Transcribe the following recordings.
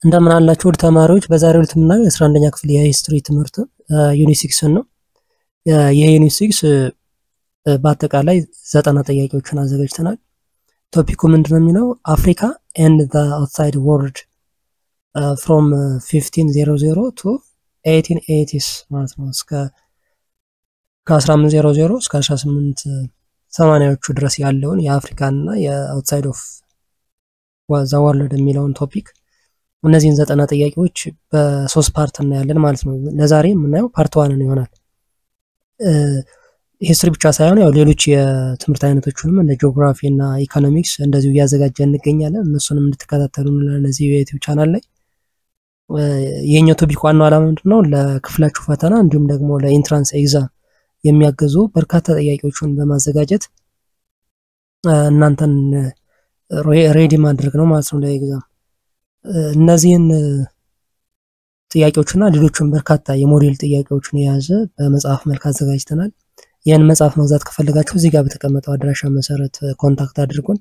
እንደምን አላችሁ ውድ ተማሪዎች በዛሬው ዕለት የምናየው የ11ኛ ክፍል የሂስትሪ ትምህርት ዩኒት 6 ነው። ይሄ ዩኒት 6 በአጠቃላይ 90 ጥያቄዎችን አዘጋጅተናል። ቶፒኩ ምንድነው የሚለው አፍሪካ and the outside world from 1500 to 1880s ማለት ነው እስከ ከ1500 እስከ 1880ዎቹ ድረስ ያለውን የአፍሪካና የአውትሳይድ ኦፍ the world የሚለውን ቶፒክ እነዚህን 90 ጥያቄዎች በሶስት ፓርት እናያለን ማለት ነው። ለዛሬ የምናየው ፓርት 1 ነው ይሆናል። ሂስትሪ ብቻ ሳይሆን ያው ሌሎች የትምህርት አይነቶችንም እንደ ጂኦግራፊ እና ኢኮኖሚክስ እንደዚሁ ያዘጋጀን እንገኛለን። እነሱንም እንድትከታተሉ ለዚህ የዩቲዩብ ቻናል ላይ የኛው ቶፒክ ዋናው ዓላማ ምንድነው ለክፍላችሁ ፈተና እንዲሁም ደግሞ ለኢንትራንስ ኤግዛም የሚያገዙ በርካታ ጥያቄዎችን በማዘጋጀት እናንተን ሬዲ ማድረግ ነው ማለት ነው ለኤግዛም። እነዚህን ጥያቄዎችና ሌሎችም በርካታ የሞዴል ጥያቄዎችን የያዘ በመጽሐፍ መልክ አዘጋጅተናል። ያን መጽሐፍ መግዛት ከፈለጋችሁ እዚህ ጋር በተቀመጠው አድራሻ መሰረት ኮንታክት አድርጉን።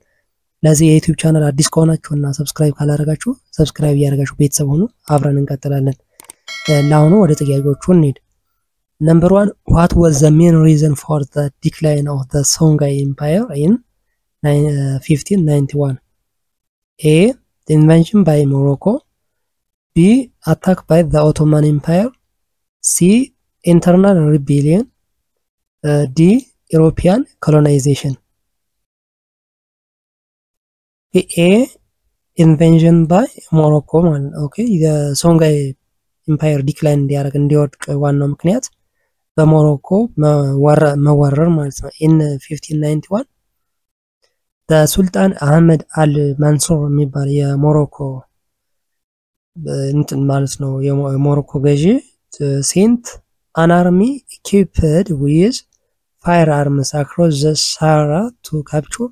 ለዚህ የዩቲዩብ ቻናል አዲስ ከሆናችሁና ሰብስክራይብ ካላደረጋችሁ ሰብስክራይብ ያደርጋችሁ ቤተሰብ ሁኑ። አብረን እንቀጥላለን። ለአሁኑ ወደ ጥያቄዎቹ እንሂድ። Number 1, what was the main reason for the decline of the Songhai Empire in 1591? A. The invasion by Morocco. B. Attack by the Ottoman Empire. C. Internal rebellion. D. European colonization. A. Invasion by Morocco. Okay, the Songhai Empire decline እንዲወድቅ ዋናው ምክንያት በሞሮኮ መወረር ማለት ነው። in 1591 በሱልጣን አህመድ አልማንሱር የሚባል የሞሮኮ እንትን ማለት ነው የሞሮኮ ገዢ sent an army equipped with firearms across the Sahara to capture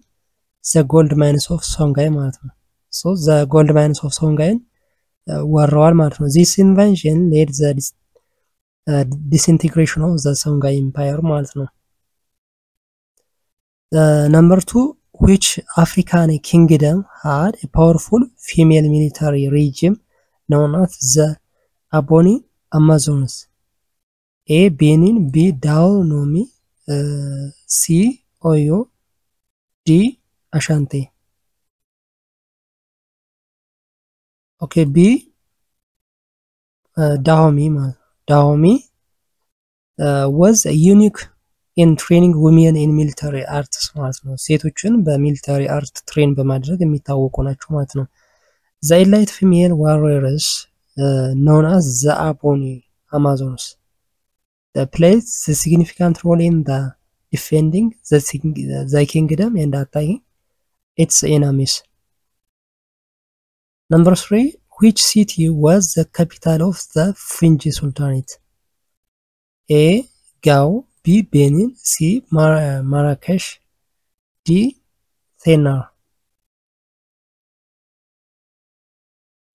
the gold mines of Songhai ማለት ነው። so the gold mines of Songhai ወረዋል ማለት ነው። this invasion led the disintegration of the Songhai Empire ማለት ነው። Number 2, which African kingdom had a powerful female military regime known as the Aboni Amazons? A. Benin. B. Dahomey. C. Oyo. D. Ashanti. Okay, B. Dahomey was a unique in training women in military arts ማለት ነው። ሴቶችን በሚሊታሪ አርት ትሬን በማድረግ የሚታወቁ ናቸው ማለት ነው። the elite female warriors known as the Aboni Amazons played a significant role in the defending the kingdom and attacking its enemies. Number 3, which city was the capital of the Finji Sultanate? A. Gao. B. Benin. C. Marrakesh. D. Sennar.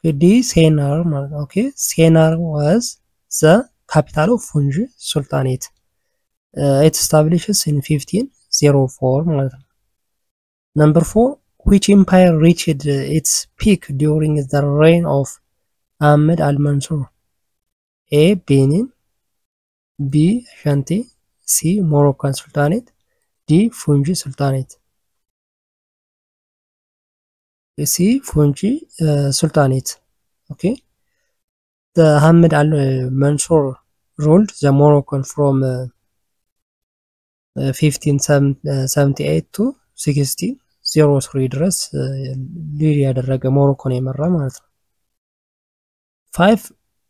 D. Sennar. Okay, Sennar was the capital of Finji Sultanate. It establishes in 1504. Number 4, which empire reached its peak during the reign of Ahmed al-Mansur? A. Benin. B. Ashanti. C. Moroccan Sultanate. D. Fungi Sultanate. C. Fungi Sultanate. Okay. The Ahmed al-Mansur ruled the Moroccan from 1578 to 1603 ድረስ ሊድ ያደረገ ሞሮኮን የመራ ማለት ነው። 5,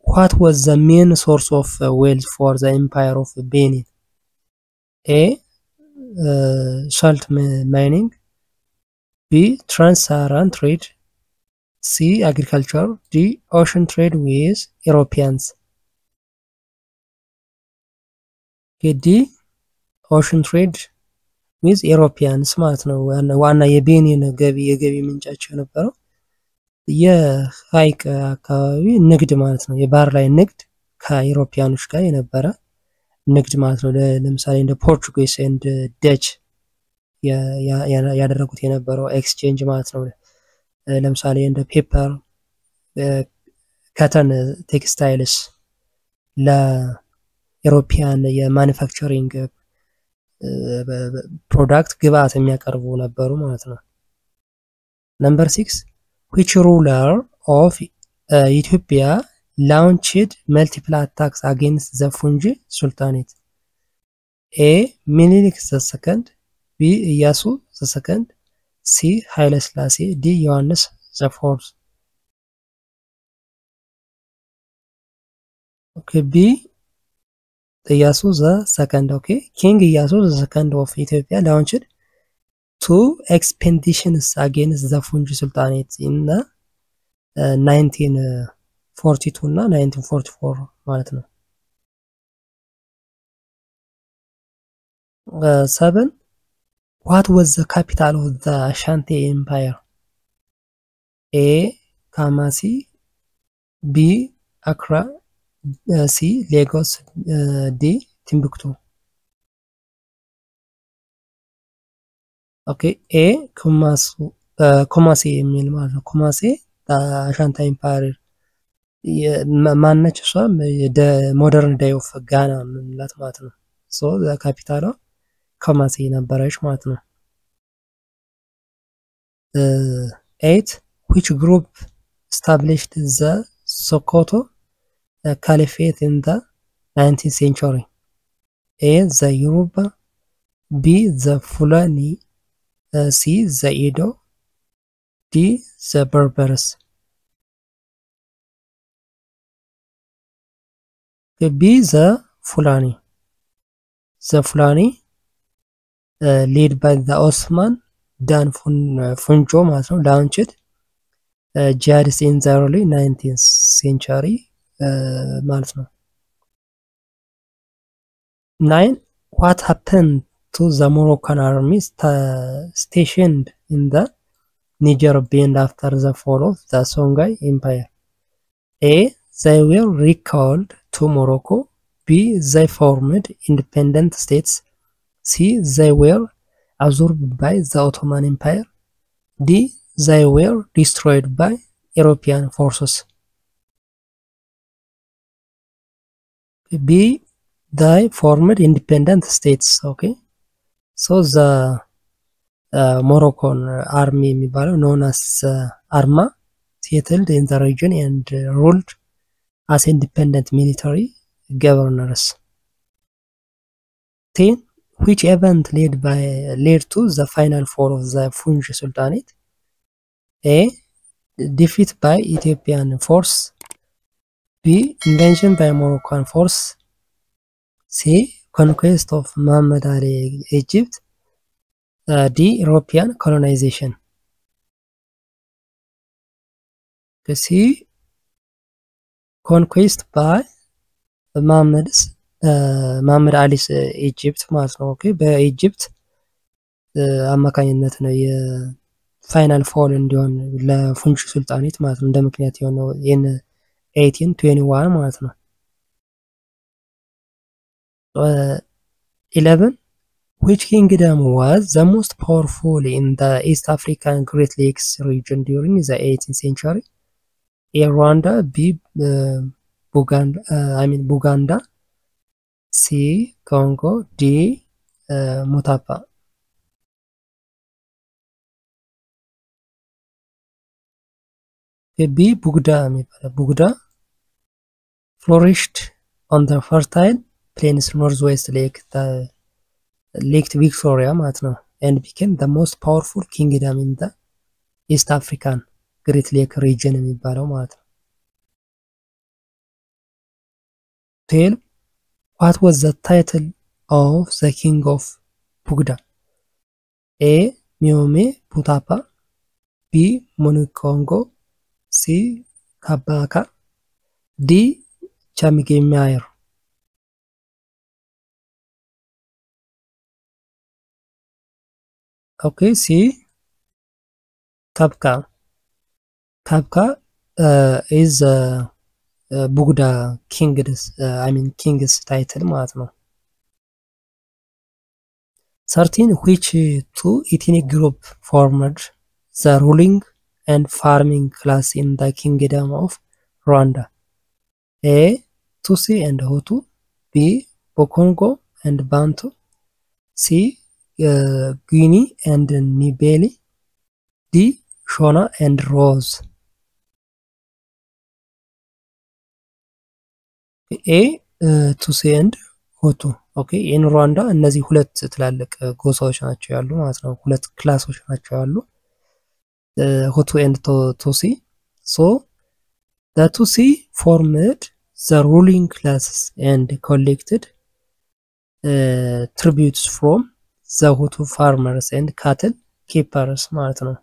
what was the main source of wealth for the empire of Benin? A. Salt mining. B. Trans-Saharan trade. C. Agriculture. D. Ocean trade with Europeans. D. Ocean trade with Europeans ማለት ነው። ዋና የቤኒን የገቢ ምንጫቸው የነበረው የሃይቅ አካባቢ ንግድ ማለት ነው። የባህር ላይ ንግድ ከዩሮፒያኖች ጋር የነበረ ንግድ ማለት ነው። ለምሳሌ እንደ ፖርቹጊስ and Dutch ያደረጉት የነበረው ኤክስቼንጅ ማለት ነው። ለምሳሌ እንደ ፔፐር cotton textiles ለኢሮፒያን የማኑፋክቸሪንግ ፕሮዳክት ግብአት የሚያቀርቡ ነበሩ ማለት ነው። Number 6 which ruler of Ethiopia launched multiple attacks against the Fungi Sultanate? A. Minilik II, B. Iyasu II, C. Haile Selassie, D. Yohannes IV. Okay, B. Iyasu II. Okay, King Iyasu II of Ethiopia launched 2 expeditions against the Fungi Sultanate in the 1942 እና 1944 ማለት ነው። 7 What was the capital of the Ashanti Empire? A. Kamasi, B. Accra, C. Lagos, D. Timbuktu. Okay, A. Kumasi የሚል ማለት ነው። ኩማሲ አሻንታ ኢምፓየር ማነች? እሷ ሞደርን ዴይ ኦፍ ጋና ምንላት ማለት ነው። ሶ ካፒታሏ ኩማሲ ነበረች ማለት ነው። 8 which group established the Sokoto Caliphate in the 19th century? A. the Yoruba, B. the Fulani, C. the Edo, D. the Berbers. B. the Fulani. The Fulani led by the Osman Dan Funjo ማለት ነው launched jihadists in the early 19th century ማለት ነው። 9 What happened to the Moroccan army stationed in the Niger Bend after the fall of the Songhai Empire? A. They were recalled to Morocco. B. They formed independent states. C. They were absorbed by the Ottoman Empire. D. They were destroyed by European forces. B. They formed independent states. Okay, so the Moroccan army known as Arma settled in the region and ruled as independent military governors. 10 Which event led to the final fall of the Fungi Sultanate? A. Defeat by Ethiopian force. B. Invasion by Moroccan force. C. Conquest of Muhammad Ali Egypt. D. European colonization. C. Conquest by Muhammad Ali's Egypt ማለት ነው። ኦኬ በኢጂፕት አማካኝነት ነው የፋይናል ፎል እንዲሆን ለፉንጂ ሱልጣኔት ማለት ነው እንደ ምክንያት የሆነው in 1821 ማለት ነው። 11 Which kingdom was the most powerful in the East African Great Lakes region during the 18th century? A. Rwanda, B. Buganda, C. Congo, D. Mutapa. B. Bugda flourished on the fertile plains northwest Lake Victoria ማለት ነው and became the most powerful kingdom in the East African Great Lake region የሚባለው ማለት ነው። 12 What was the title of the king of Bugda? A. Miome Putapa, B. Munikongo, C. Kabaka, D. Chamigemair. Okay, C. Kabka. Kabka is Bugda king's title ማለት ነው። 13 Which two ethnic group formed the ruling and farming class in the kingdom of Rwanda. A. Tutsi and Hutu. B. Bokongo and Bantu. C. Guinea and Nibeli. D. Shona and Rose. A. Tutsi and Hutu. ኦኬ ኢን ሩዋንዳ እነዚህ ሁለት ትላልቅ ጎሳዎች ናቸው ያሉ ማለት ነው። ሁለት ክላሶች ናቸው ያሉ ሁቱ ኤንድ ቱሲ። ሶ the Tutsi formed the ruling classes and collected tributes from the Hutu farmers and cattle keepers ማለት ነው።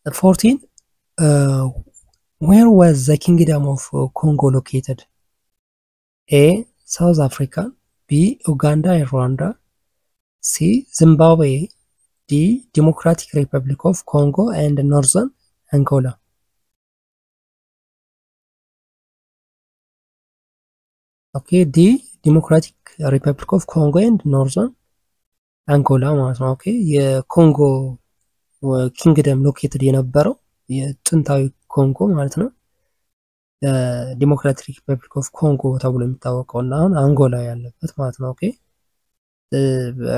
14 where was the kingdom of Congo located? A. South Africa. B. Uganda and Rwanda. C. Zimbabwe. D. Democratic Republic of Congo and Northern Angola. Okay, D. Democratic Republic of Congo and Northern Angola ማለት ነው። ኦኬ የኮንጎ ኪንግደም ሎኬትድ የነበረው የጥንታዊ ኮንጎ ማለት ነው ዲሞክራቲክ ሪፐብሊክ ኦፍ ኮንጎ ተብሎ የሚታወቀው እና አሁን አንጎላ ያለበት ማለት ነው። ኦኬ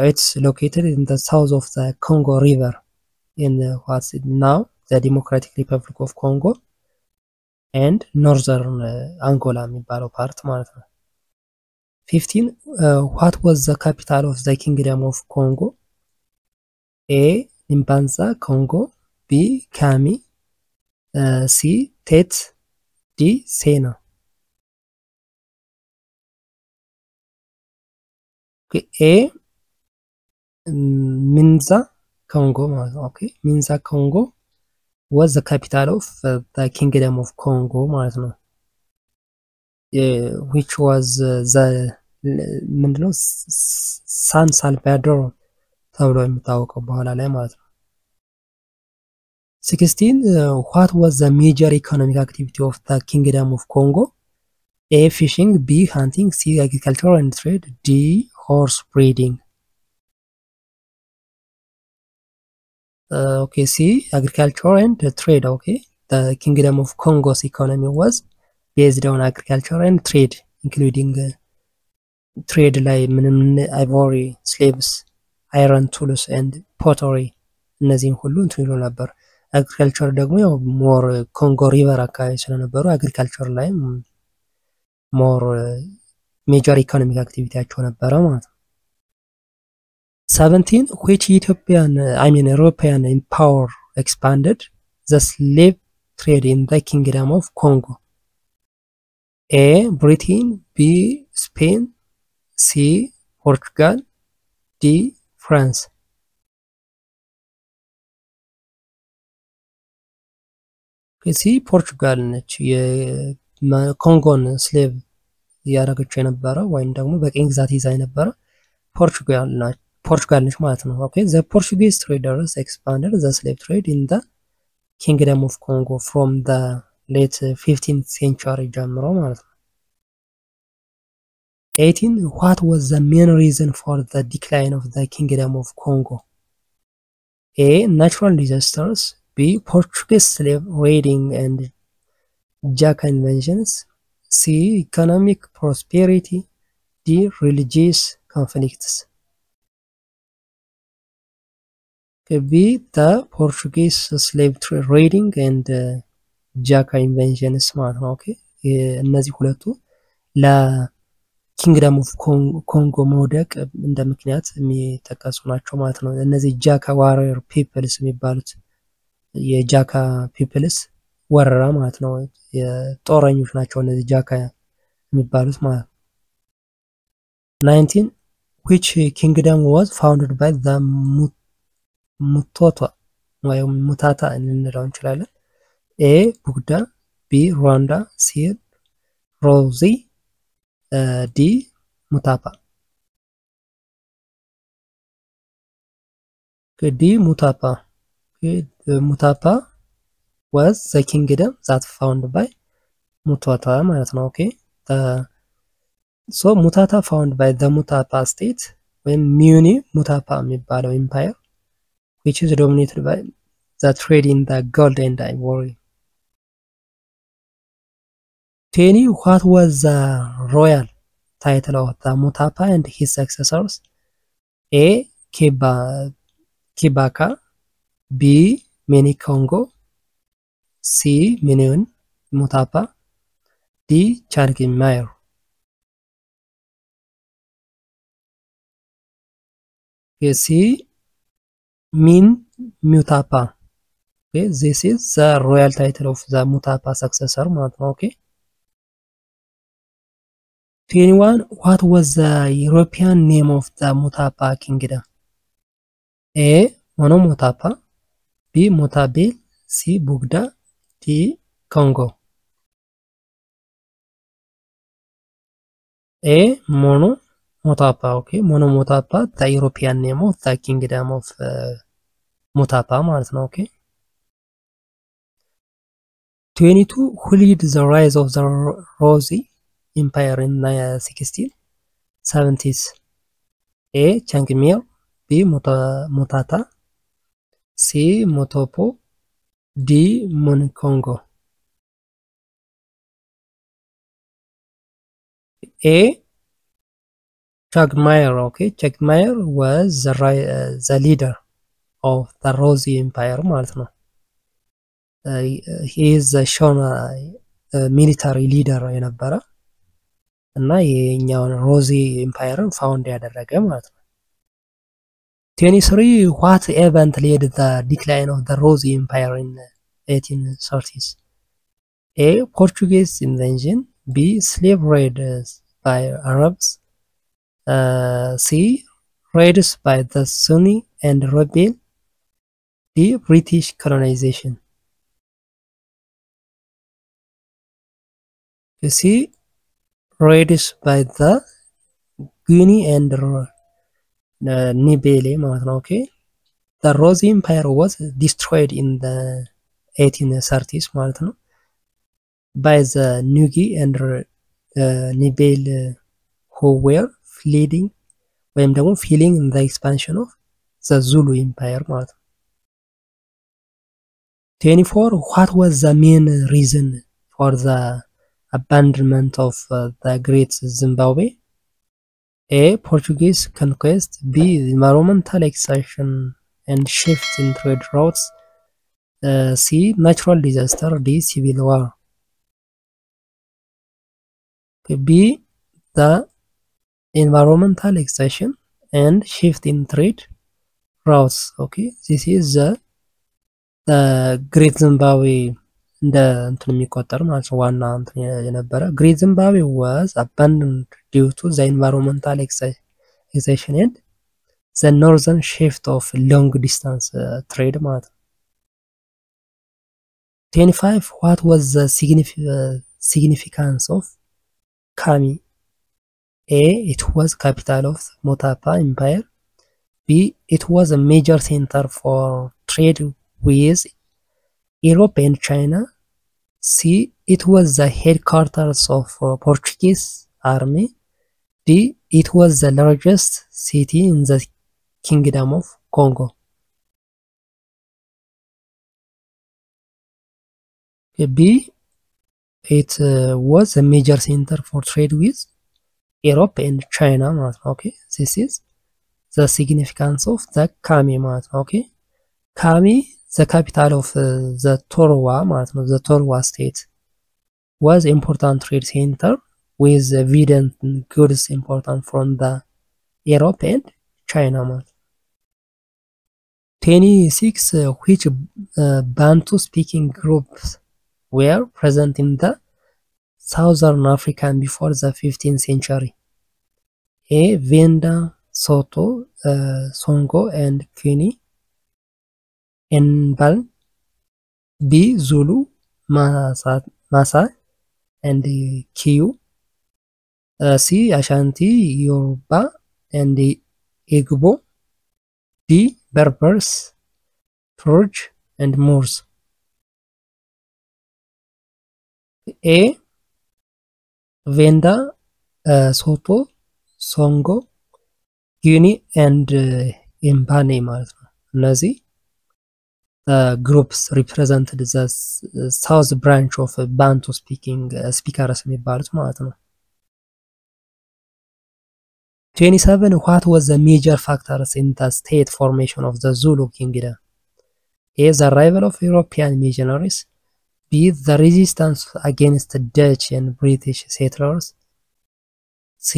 it's located in the south of the Congo River in what's now the Democratic Republic of Congo and Northern Angola የሚባለው ፓርት ማለት ነው። 15 what was the capital of the Kingdom of Congo? A. Mbanza, Congo. B. Kami. C. Tete. D. Sena. Okay. A. Minza, Congo. Okay. Minza, Congo was the capital of the Kingdom of Congo. Which was the San Salvador ተብሎ የሚታወቀው በኋላ ላይ ማለት ነው። 16 what was the major economic activity of the Kingdom of Congo? A. Fishing. B. Hunting. C. Agriculture and trade. D. Horse breeding. Okay, C. Agriculture and trade. Okay, the Kingdom of Congo's economy was based on agriculture and trade, including trade like ivory, slaves, iron tools and pottery. እነዚህን ሁሉ እንትን ይሉ ነበር። አግሪካልቸር ደግሞ ያው ሞር ኮንጎ ሪቨር አካባቢ ስለነበሩ አግሪካልቸር ላይ ሞር ሜጀር ኢኮኖሚክ አክቲቪቲያቸው ነበረ ማለት ነው። 17 which European power expanded the slave trade in the Kingdom of Congo? A. Britain. B. Spain. C. Portugal. D. France. ሲ ፖርቹጋል ነች የኮንጎን ስሌቭ ያደረገችው የነበረው ወይም ደግሞ በቀኝ ግዛት ይዛ የነበረው ፖርቹጋል ነች ማለት ነው። ኦኬ the Portuguese traders expanded the slave trade in the Kingdom of Congo from the late 15th century ጀምሮ ማለት ነው። 18 what was the main reason for the decline of the Kingdom of Congo? A. Natural disasters. B. Portuguese slave raiding and Jaka invasions. C. Economic prosperity. D. Religious conflicts. B. The Portuguese slave raiding and Jaka invasions ማለት ነው። ኦኬ እነዚህ ሁለቱ ለኪንግደም ኦፍ ኮንጎ መውደቅ እንደ ምክንያት የሚጠቀሱ ናቸው ማለት ነው። እነዚህ ጃካ ዋሪየር ፒፕልስ የሚባሉት የጃካ ፒፕልስ ወረራ ማለት ነው። የጦረኞች ናቸው እነዚህ ጃካ የሚባሉት ማለት ነው። 19 which kingdom was founded by the Mutota ወይም ሙታታ እንለው እንችላለን። A. Bugda. B. Rwanda. C. Rozi. D. Mutapa. D. Mutapa. Mutapa was the kingdom that founded by Mutata ማለት ነው። ኦኬ so Mutata founded by the Mutapa state ወይም ሚኒ ሙታፓ የሚባለው empire which is dominated by the trade in the gold and ivory. 20. What was the royal title of the Mutapa and his successors? A. Kibaka, B. Mini Congo, C. Minion Mutapa, D. Changi Mayor. C. Min Mutapa. Okay, this is the royal title of the Mutapa successor. Okay. 21. What was the European name of the Mutapa kingdom? A. Monomotapa, B. Mutabil, C. Bugda, D. Congo. A. Monomotapa. Okay, Monomotapa, the European name of the kingdom of Mutapa. Okay. 22. Who led the rise of the Rosy Empire in 1670s? A. Changmir, B. Mutata, C. Motopo, D. Monikongo. A. Chagmair. Okay, Chagmair was the leader of the Rosy Empire. He is the Shona military leader የነበረ እና የኛውን ሮዚ ኤምፓየርን ፋውንድ ያደረገ ማለት ነው። 23. What event led the decline of the Rosy Empire in 1830s? A. Portuguese invasion, B. Slave raids by Arabs, C. Raids by the Sunni and rebel, D. British colonization. You see, raids by the Guinea and Nibele. Okay, the Rosy Empire was destroyed in the 1830s by the Nugi and Nibele who were fleeing in the expansion of the Zulu Empire. 24. What was the main reason for the abandonment of the Great Zimbabwe? A. Portuguese conquest, B. Environmental extraction and shift in trade routes, C. Natural disaster, D. Civil war. B. The environmental extraction and shift in trade routes. Okay, this is the Great Zimbabwe. The Great Zimbabwe was abandoned due to the environmental extraction and the northern shift of long distance trade. 25. What was the significance of Kami? A. It was capital of Mutapa Empire. B. It was a major center for trade with Europe and China. C. It was the headquarters of Portuguese army. D. It was the largest city in the Kingdom of Congo. B. It was a major center for trade with Europe and China. Okay, this is the significance of the Kami. Okay, Kami, the capital of the Torwa, the Torwa state, was important trade center with evident goods important from the Europe and China. 26. Which Bantu speaking groups were present in the Southern Africa before the 15th century? A. Venda, Soto, Songo and Kini, Enbal, B. Zulu, Masa and Kiu, C. Ashanti, Yoruba and Igbo, D. Berbers, Turj and Moors. A. Venda, Soto, Songo, Guinea and Mbane. እነዚህ groups represented the south branch of Bantu speaking speakers የሚባሉት ማለት ነው። 27 what was the major factors in the state formation of the Zulu kingdom? A, the arrival of European missionaries. B, the resistance against Dutch and British settlers. C,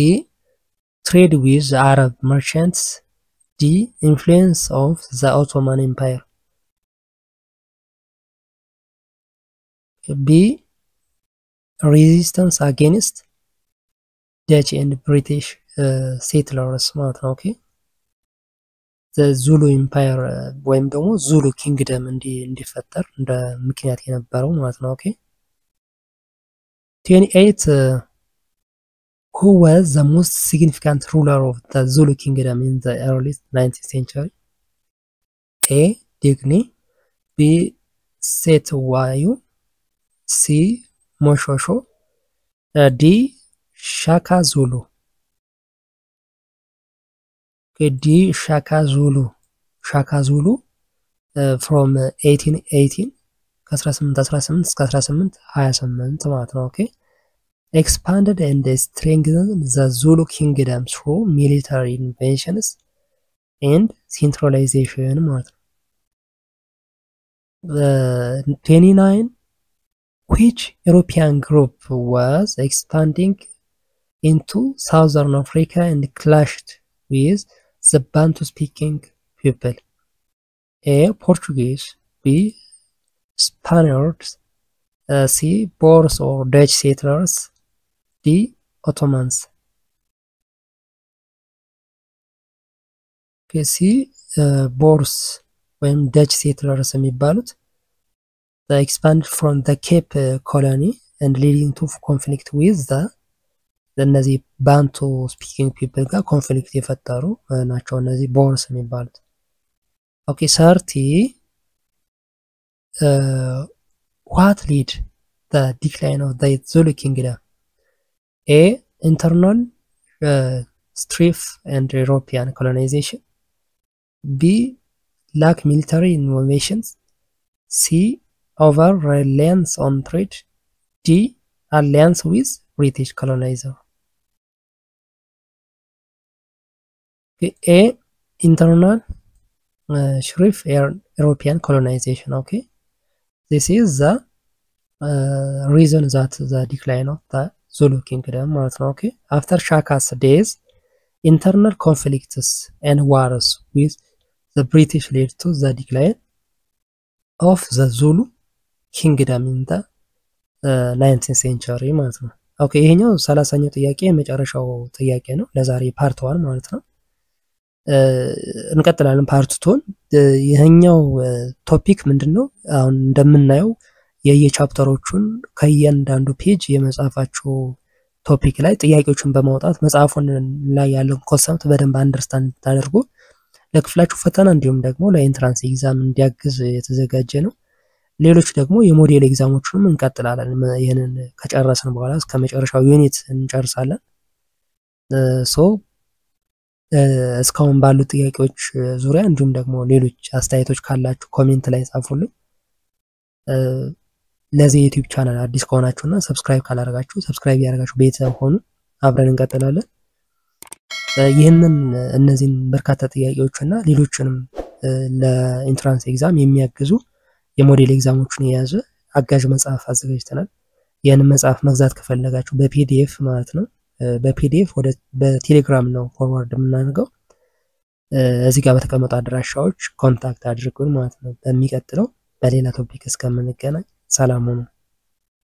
trade with Arab merchants. D, influence of the Ottoman Empire. B, resistance against Dutch and British settlers ማለት ነው። ኦኬ the Zulu Empire ወይም ደግሞ Zulu Kingdom እንዲፈጠር እንደ ምክንያት የነበረው ማለት ነው። ኦኬ 28 who was the most significant ruler of the Zulu Kingdom in the early 19th century? A, Digni. B, Setuwayu. C, Moshosho. D, Shaka Zulu. Okay, D, Shaka Zulu. Shaka Zulu from 1818 ከ1818 እስከ 1828 ማለት ነው። ኦኬ expanded and strengthened the Zulu kingdom through military inventions and centralization ማለት ነው። 29 which European group was expanding into southern Africa and clashed with the Bantu speaking people? A, Portuguese. B, Spaniards. C, Boers or Dutch settlers. D, Ottomans. Okay, C, Boers when Dutch settlers የሚባሉት they expanded from the Cape colony and leading to conflict with the እነዚህ ባንቱ ስፒኪንግ ፒፕል ጋር ኮንፍሊክት የፈጠሩ ናቸው እነዚህ ቦርስ የሚባሉት። ኦኬ 30 what led the decline of the Zulu kingdom? A, internal strife and European colonization. B, lack military innovations. C, over reliance on trade. D, alliance with British colonizer. Okay, A, internal strife and European colonization. Okay, this is the reason that the decline of the Zulu kingdom ማለት ነው። Okay, after Shaka's days, internal conflicts and wars with the British led to the decline of the Zulu kingdom in the 19th century ማለት ነው። ኦኬ ይሄኛው 30ኛው ጥያቄ የመጨረሻው ጥያቄ ነው ለዛሬ ፓርት 1 ማለት ነው። እንቀጥላለን ፓርት 2። ይሄኛው ቶፒክ ምንድነው? አሁን እንደምናየው የየቻፕተሮቹን ከእያንዳንዱ ፔጅ የመጻፋቸው ቶፒክ ላይ ጥያቄዎችን በማውጣት መጽሐፉን ላይ ያለው ኮንሰፕት በደንብ አንደርስታንድ ታደርጉ ለክፍላችሁ ፈተና እንዲሁም ደግሞ ለኢንትራንስ ኤግዛም እንዲያግዝ የተዘጋጀ ነው። ሌሎች ደግሞ የሞዴል ኤግዛሞችንም እንቀጥላለን። ይሄንን ከጨረስን በኋላ እስከ መጨረሻው ዩኒት እንጨርሳለን። እስካሁን ባሉ ጥያቄዎች ዙሪያ እንዲሁም ደግሞ ሌሎች አስተያየቶች ካላችሁ ኮሜንት ላይ ጻፉልኝ። ለዚህ ዩቲዩብ ቻናል አዲስ ከሆናችሁና ሰብስክራይብ ካላደረጋችሁ ሰብስክራይብ ያደርጋችሁ ቤተሰብ ሆኑ። አብረን እንቀጥላለን። ይሄንን እነዚህን በርካታ ጥያቄዎችና ሌሎችንም ለኢንትራንስ ኤግዛም የሚያግዙ የሞዴል ኤግዛሞችን የያዘ አጋዥ መጽሐፍ አዘጋጅተናል። ይሄንን መጽሐፍ መግዛት ከፈለጋችሁ በፒዲኤፍ ማለት ነው በፒዲኤፍ ወደ በቴሌግራም ነው ፎርዋርድ የምናደርገው። እዚህ ጋር በተቀመጡ አድራሻዎች ኮንታክት አድርጉን ማለት ነው። በሚቀጥለው በሌላ ቶፒክ እስከምንገናኝ ሰላም ሁኑ።